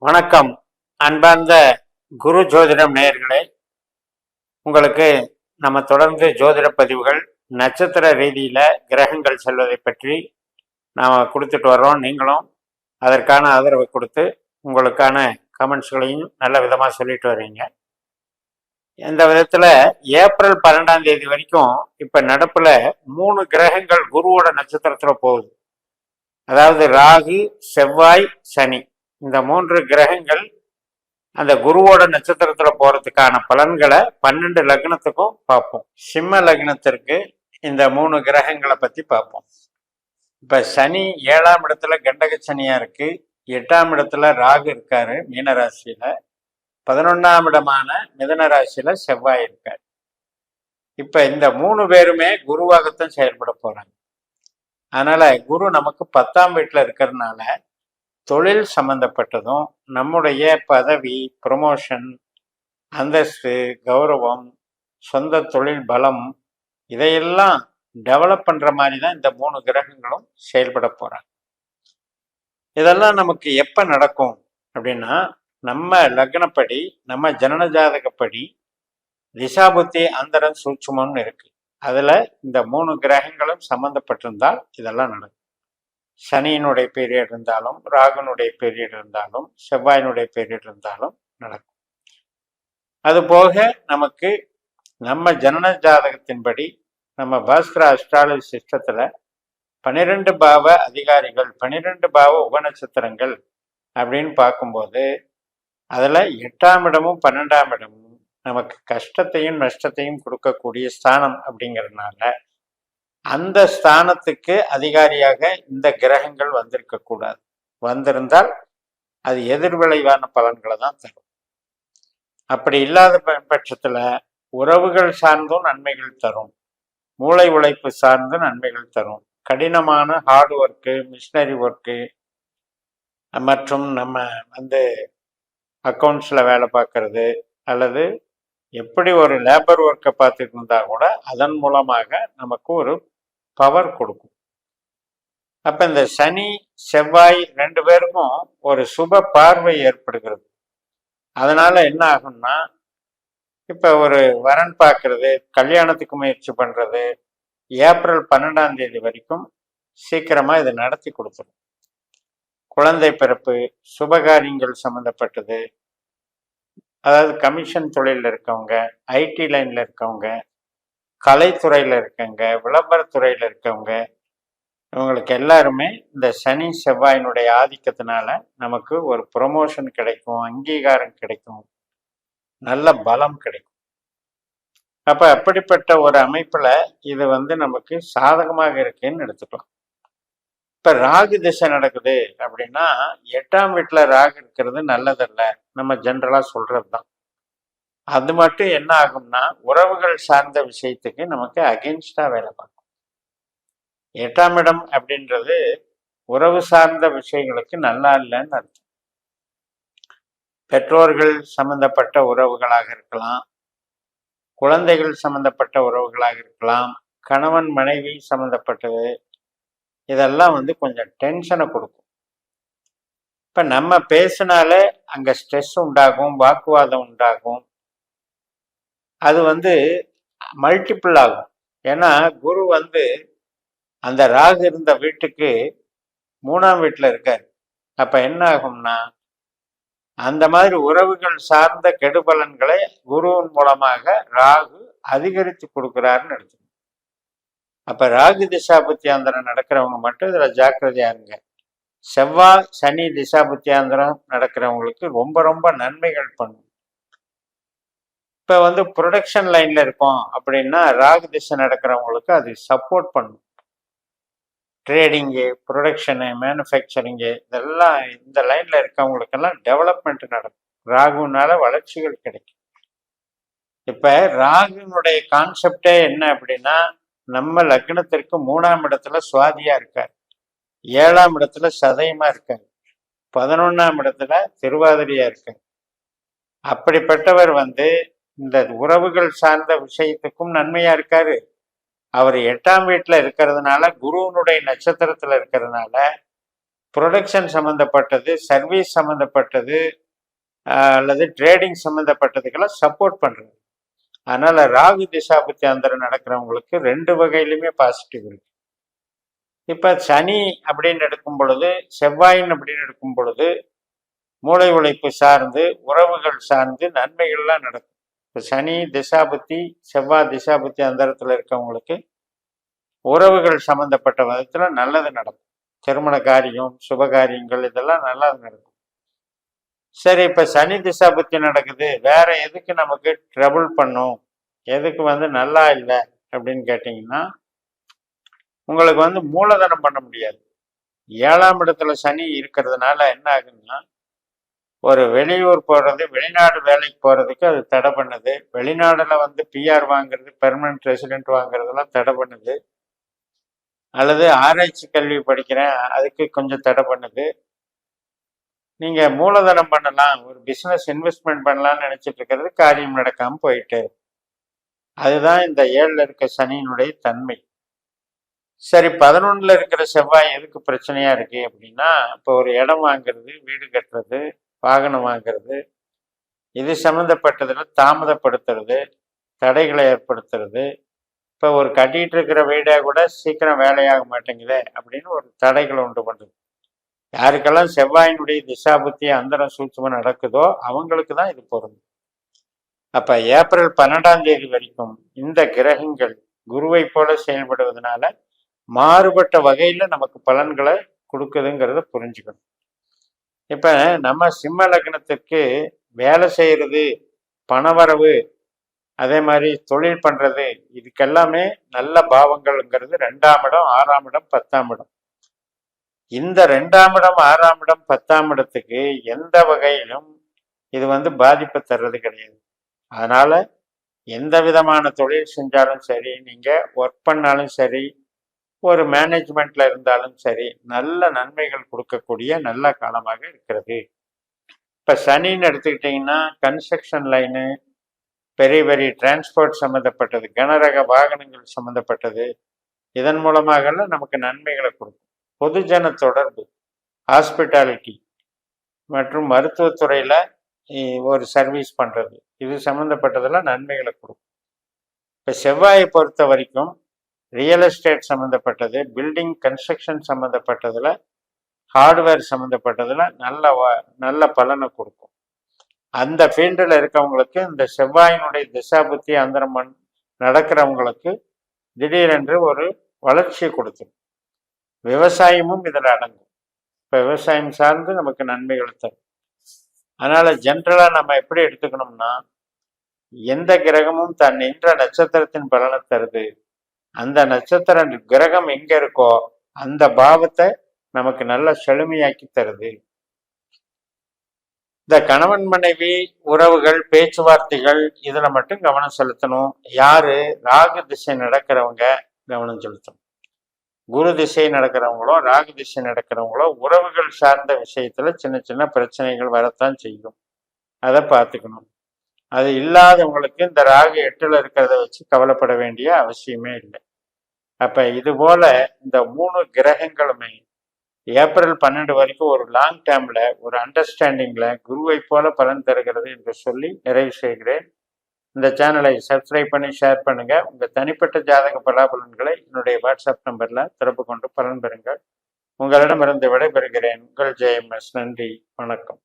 வணக்கம். அன்பார்ந்த குரு ஜோதிடம் நேயர்களே, உங்களுக்கு நம்ம தொடர்ந்து ஜோதிட பதிவுகள் நட்சத்திர ரீதியில கிரகங்கள் செல்வதை பற்றி நாம் கொடுத்துட்டு வர்றோம். நீங்களும் அதற்கான ஆதரவை கொடுத்து உங்களுக்கான கமெண்ட்ஸ்களையும் நல்ல விதமாக சொல்லிட்டு வர்றீங்க. இந்த விதத்தில் ஏப்ரல் 12ஆம் தேதி வரைக்கும் இப்போ நடப்பில் 3 கிரகங்கள் குருவோட நட்சத்திரத்தில் போகுது. அதாவது ராகு, செவ்வாய், சனி, இந்த 3 கிரகங்கள் அந்த குருவோட நட்சத்திரத்துல போறதுக்கான பலன்களை 12 லக்னத்துக்கும் பார்ப்போம். சிம்ம லக்னத்திற்கு இந்த 3 கிரகங்களை பத்தி பார்ப்போம். இப்ப சனி 7ஆம் இடத்துல கண்டக சனியா இருக்கு, 8ஆம் இடத்துல ராகு இருக்காரு மீனராசியில, 11ஆம் இடமான மிதன ராசியில செவ்வாய் இருக்காரு. இப்ப இந்த 3 பேருமே குருவாகத்தான் செயல்பட போறாங்க. அதனால குரு நமக்கு 10ஆம் வீட்டுல இருக்கிறதுனால தொழில் சம்பந்தப்பட்டதும் நம்முடைய பதவி, ப்ரொமோஷன், அந்தஸ்து, கௌரவம், சொந்த தொழில் பலம், இதையெல்லாம் டெவலப் பண்ற மாதிரி தான் இந்த 3 கிரகங்களும் செயல்பட போறாங்க. இதெல்லாம் நமக்கு எப்ப நடக்கும் அப்படின்னா, நம்ம லக்னப்படி, நம்ம ஜனன ஜாதகப்படி திசாபுத்தி அந்தரம் சூட்சுமம்னு இருக்கு. அதுல இந்த 3 கிரகங்களும் சம்பந்தப்பட்டிருந்தால் இதெல்லாம் நடக்கும். சனியினுடைய பீரியட் இருந்தாலும், ராகுனுடைய பீரியட் இருந்தாலும், செவ்வாயினுடைய பீரியட் இருந்தாலும் நடக்கும். அது போக நமக்கு நம்ம ஜனன ஜாதகத்தின்படி நம்ம பாஸ்கர அஸ்ட்ராலஜி சிஸ்டத்துல 12 பாவ அதிகாரிகள், 12 பாவ உபநட்சத்திரங்கள் அப்படின்னு பார்க்கும்போது அதுல 8ஆம் இடமும் 12ஆம் இடமும் நமக்கு கஷ்டத்தையும் நஷ்டத்தையும் கொடுக்கக்கூடிய ஸ்தானம் அப்படிங்கிறதுனால அந்த ஸ்தானத்துக்கு அதிகாரியாக இந்த கிரகங்கள் வந்திருக்க கூடாது. வந்திருந்தால் அது எதிர்விளைவான பலன்களை தான் தரும். அப்படி இல்லாத பட்சத்துல உறவுகள் சார்ந்தும் நன்மைகள் தரும், மூளை உழைப்பு சார்ந்து நன்மைகள் தரும், கடினமான ஹார்ட் ஒர்க்கு, மிஷினரி ஒர்க்கு மற்றும் நம்ம அக்கௌண்ட்ஸ்ல வேலை பார்க்கறது அல்லது எப்படி ஒரு லேபர் ஒர்க்கை பார்த்துட்டு இருந்தா கூட அதன் மூலமாக நமக்கு ஒரு பவர் கொடுக்கும். அப்ப இந்த சனி செவ்வாய் 2 பேருக்கும் ஒரு சுப பார்வை ஏற்படுகிறது. அதனால என்ன ஆகும்னா, இப்ப ஒரு வரன் பார்க்கறது, கல்யாணத்துக்கு முயற்சி பண்றது ஏப்ரல் 12ஆம் தேதி வரைக்கும் சீக்கிரமா இதை நடத்தி கொடுத்துரும். குழந்தை பிறப்பு, சுபகாரியங்கள் சம்பந்தப்பட்டது, அதாவது கமிஷன் தொழிலில் இருக்கவங்க, ஐடி லைன்ல இருக்கவங்க, கலைத்துறையில் இருக்கவங்க, விளம்பரத்துறையில் இருக்கவங்க, இவங்களுக்கு எல்லாருமே இந்த சனி செவ்வாயினுடைய ஆதிக்கத்தினால நமக்கு ஒரு ப்ரொமோஷன் கிடைக்கும், அங்கீகாரம் கிடைக்கும், நல்ல பலம் கிடைக்கும். அப்ப அப்படிப்பட்ட ஒரு அமைப்புல இது நமக்கு சாதகமாக இருக்குன்னு எடுத்துக்கலாம். இப்ப ராகு திசை நடக்குது அப்படின்னா 8ஆம் வீட்டுல ராகு இருக்கிறது நல்லதல்ல, நம்ம ஜென்ரலா சொல்றதுதான். அது மட்டும் என்ன ஆகும்னா உறவுகள் சார்ந்த விஷயத்துக்கு நமக்கு அகென்ஸ்டா வேலை பார்க்கும். 8ஆம் இடம் அப்படின்றது உறவு சார்ந்த விஷயங்களுக்கு நல்லா இல்லைன்னு அர்த்தம். பெற்றோர்கள் சம்பந்தப்பட்ட உறவுகளாக இருக்கலாம், குழந்தைகள் சம்பந்தப்பட்ட உறவுகளாக இருக்கலாம், கணவன் மனைவி சம்பந்தப்பட்டது, இதெல்லாம் கொஞ்சம் டென்ஷனை கொடுக்கும். இப்ப நம்ம பேசினாலே அங்க ஸ்ட்ரெஸ் உண்டாகும், வாக்குவாதம் உண்டாகும், அது மல்டிபிள் ஆகும். ஏன்னா குரு அந்த ராகு இருந்த வீட்டுக்கு 3ஆம் வீட்டுல இருக்காரு. அப்ப என்ன ஆகும்னா அந்த மாதிரி உறவுகள் சார்ந்த கெடுபலன்களை குருவின் மூலமாக ராகு அதிகரித்து கொடுக்கிறாருன்னு எடுத்துக்கணும். அப்ப ராகு திசாபுத்தியாந்திரம் நடக்கிறவங்க மட்டும் இதுல ஜாக்கிரதையா இருங்க. செவ்வாய் சனி திசாபுத்தியாந்திரம் நடக்கிறவங்களுக்கு ரொம்ப ரொம்ப நன்மைகள் பண்ணும். இப்ப ப்ரொடக்ஷன் லைன்ல இருக்கோம் அப்படின்னா ராகு திசை நடக்கிறவங்களுக்கு அது சப்போர்ட் பண்ணும். ட்ரேடிங்கு, ப்ரொடக்ஷனு, மேனுஃபேக்சரிங்கு, இதெல்லாம் இந்த லைன்ல இருக்கவங்களுக்கெல்லாம் டெவலப்மெண்ட் நடக்கும். ராகுனால வளர்ச்சிகள் கிடைக்கும். இப்ப ராகுனுடைய கான்செப்டே என்ன அப்படின்னா, நம்ம லக்னத்திற்கு 3ஆம் இடத்துல சுவாதியா இருக்காரு, 7ஆம் இடத்துல சதயமா இருக்காரு, 11ஆம் இடத்துல திருவாதிரியா இருக்காரு. அப்படிப்பட்டவர் இந்த உறவுகள் சார்ந்த விஷயத்துக்கும் நன்மையா இருக்காரு. அவர் 8ஆம் வீட்டுல இருக்கிறதுனால, குருவனுடைய நட்சத்திரத்துல இருக்கிறதுனால ப்ரொடக்ஷன் சம்மந்தப்பட்டது, சர்வீஸ் சம்மந்தப்பட்டது, அல்லது ட்ரேடிங் சம்மந்தப்பட்டதுக்கெல்லாம் சப்போர்ட் பண்ணுறது. அதனால ராகு திசாபுத்தி அந்தரம் நடக்கிறவங்களுக்கு 2 வகையிலுமே பாசிட்டிவ் இருக்கு. இப்ப சனி அப்படின்னு எடுக்கும் பொழுது, செவ்வாயின் அப்படின்னு எடுக்கும் பொழுது மூளை உழைப்பு சார்ந்து, உறவுகள் சார்ந்து நன்மைகள்லாம் நடக்கும். இப்போ சனி திசாபுத்தி, செவ்வாய் திசாபுத்தி அந்தரத்தில் இருக்கவங்களுக்கு உறவுகள் சம்பந்தப்பட்ட விதத்துல நல்லது நடக்கும். திருமண காரியம், சுபகாரியங்கள் இதெல்லாம் நல்லா நடக்கும். சரி, இப்ப சனி திசாபுத்தி நடக்குது, வேற எதுக்கு நமக்கு ட்ரபிள் பண்ணும், எதுக்கு நல்லா இல்லை அப்படின்னு கேட்டீங்கன்னா, உங்களுக்கு மூலதனம் பண்ண முடியாது. 7ஆம் இடத்துல சனி இருக்கிறதுனால என்ன ஆகுதுன்னா, ஒரு வெளியூர் போறது, வெளிநாடு வேலைக்கு போறதுக்கு அது தடை பண்ணுது. வெளிநாடுல பிஆர் வாங்குறது, பெர்மனன்ட் ரெசிடென்ட் வாங்குறதெல்லாம் தடை பண்ணுது. அல்லது ஆராய்ச்சி கல்வி படிக்கிறேன் அதுக்கு கொஞ்சம் தடை பண்ணுது. நீங்க மூலதனம் பண்ணலாம், ஒரு பிசினஸ் இன்வெஸ்ட்மெண்ட் பண்ணலாம்னு நினைச்சிட்டு இருக்கிறது காரியம் நடக்காம போயிட்டு. அதுதான் இந்த 7ல் இருக்க சனியினுடைய தன்மை. சரி, 11ல் இருக்கிற செவ்வாய் எதுக்கு பிரச்சனையா இருக்கு அப்படின்னா, இப்போ ஒரு இடம் வாங்குறது, வீடு கட்டுறது, வாகனம் வாங்குறது, இது சம்மந்தப்பட்டதுல தாமதப்படுத்துறது, தடைகளை ஏற்படுத்துறது. இப்போ ஒரு கட்டிட்டு இருக்கிற வீடை கூட சீக்கிரம் வேலையாக மாட்டேங்குது அப்படின்னு ஒரு தடைகளை உண்டு பண்ணுறது. யாருக்கெல்லாம் செவ்வாயினுடைய திசாபுத்தி அந்தரம் சூட்சுமம் நடக்குதோ அவங்களுக்கு தான் இது பொருந்தும். அப்ப ஏப்ரல் 12ஆம் தேதி வரைக்கும் இந்த கிரகங்கள் குருவை போல செயல்படுவதனால மாறுபட்ட வகையில நமக்கு பலன்களை கொடுக்குதுங்கிறத புரிஞ்சுக்கணும். இப்ப நம்ம சிம்ம லக்னத்துக்கு வேலை செய்யறது, பணவரவு, அதே மாதிரி தொழில் பண்றது, இதுக்கெல்லாமே நல்ல பாவங்கள்ங்கிறது 2ஆம் இடம், 6ஆம் இடம், 10ஆம் இடம். இந்த 2ஆம் இடம், 6ஆம் இடம், 10ஆம் இடத்துக்கு எந்த வகையிலும் இது பாதிப்பு தர்றது கிடையாது. அதனால எந்த விதமான தொழில் செஞ்சாலும் சரி, நீங்க ஒர்க் பண்ணாலும் சரி, ஒரு மேனேஜ்மெண்ட்ல இருந்தாலும் சரி, நல்ல நன்மைகள் கொடுக்கக்கூடிய நல்ல காலமாக இருக்கிறது. இப்ப சனின்னு எடுத்துக்கிட்டீங்கன்னா, கன்ஸ்ட்ரக்ஷன் லைனு, பெரிய பெரிய டிரான்ஸ்போர்ட் சம்மந்தப்பட்டது, கனரக வாகனங்கள் சம்மந்தப்பட்டது, இதன் மூலமாக நமக்கு நன்மைகளை கொடுக்கும். பொதுஜன தொடர்பு, ஹாஸ்பிட்டாலிட்டி மற்றும் மருத்துவத்துறையில ஒரு சர்வீஸ் பண்றது, இது சம்மந்தப்பட்டதெல்லாம் நன்மைகளை கொடுக்கும். இப்போ செவ்வாயை பொறுத்த வரைக்கும் ரியல் எஸ்டேட் சம்மந்தப்பட்டது, பில்டிங் கன்ஸ்ட்ரக்ஷன் சம்மந்தப்பட்டதுல, ஹார்ட்வேர் சம்மந்தப்பட்டதுல நல்ல பலனை கொடுக்கும். அந்த ஃபீல்டில் இருக்கவங்களுக்கு இந்த செவ்வாயினுடைய திசாபுத்தி அந்தரம் நடக்கிறவங்களுக்கு திடீரென்று ஒரு வளர்ச்சியை கொடுத்துரும். விவசாயமும் இதில் அடங்கும். இப்போ விவசாயம் சார்ந்து நமக்கு நன்மைகளை தரும். அதனால ஜென்ரலா நம்ம எப்படி எடுத்துக்கணும்னா, எந்த கிரகமும் தன் நின்ற நட்சத்திரத்தின் பலனை தருது. அந்த நட்சத்திர கிரகம் எங்க இருக்கோ அந்த பாவத்தை நமக்கு நல்ல செழுமையாக்கி தருது. இந்த கணவன் மனைவி உறவுகள், பேச்சுவார்த்தைகள், இதுல மட்டும் கவனம் செலுத்தணும். யாரு ராகு திசை நடக்கிறவங்க கவனம் செலுத்தணும். குரு திசை நடக்கிறவங்களோ, ராகு திசை நடக்கிறவங்களோ உறவுகள் சார்ந்த விஷயத்துல சின்ன சின்ன பிரச்சனைகள் வரத்தான் செய்யும். அதை பார்த்துக்கணும். அது இல்லாதவங்களுக்கு இந்த ராகு 8ல் இருக்கிறத வச்சு கவலைப்பட வேண்டிய அவசியமே இல்லை. அப்ப இது போல இந்த 3 கிரகங்களுமே ஏப்ரல் 12 வரைக்கும் ஒரு லாங் டேர்ம்ல ஒரு அண்டர்ஸ்டாண்டிங்ல குருவை போல பலன் தருகிறது என்று சொல்லி நிறைவு செய்கிறேன். இந்த சேனலை சப்ஸ்கிரைப் பண்ணி ஷேர் பண்ணுங்க. உங்க தனிப்பட்ட ஜாதக பலாபலன்களை என்னுடைய வாட்ஸ்அப் நம்பர்ல தொடர்பு கொண்டு பலன் பெறுங்கள். உங்களிடமிருந்து விடைபெறுகிறேன். உங்கள் ஜெயம்எஸ். நன்றி, வணக்கம்.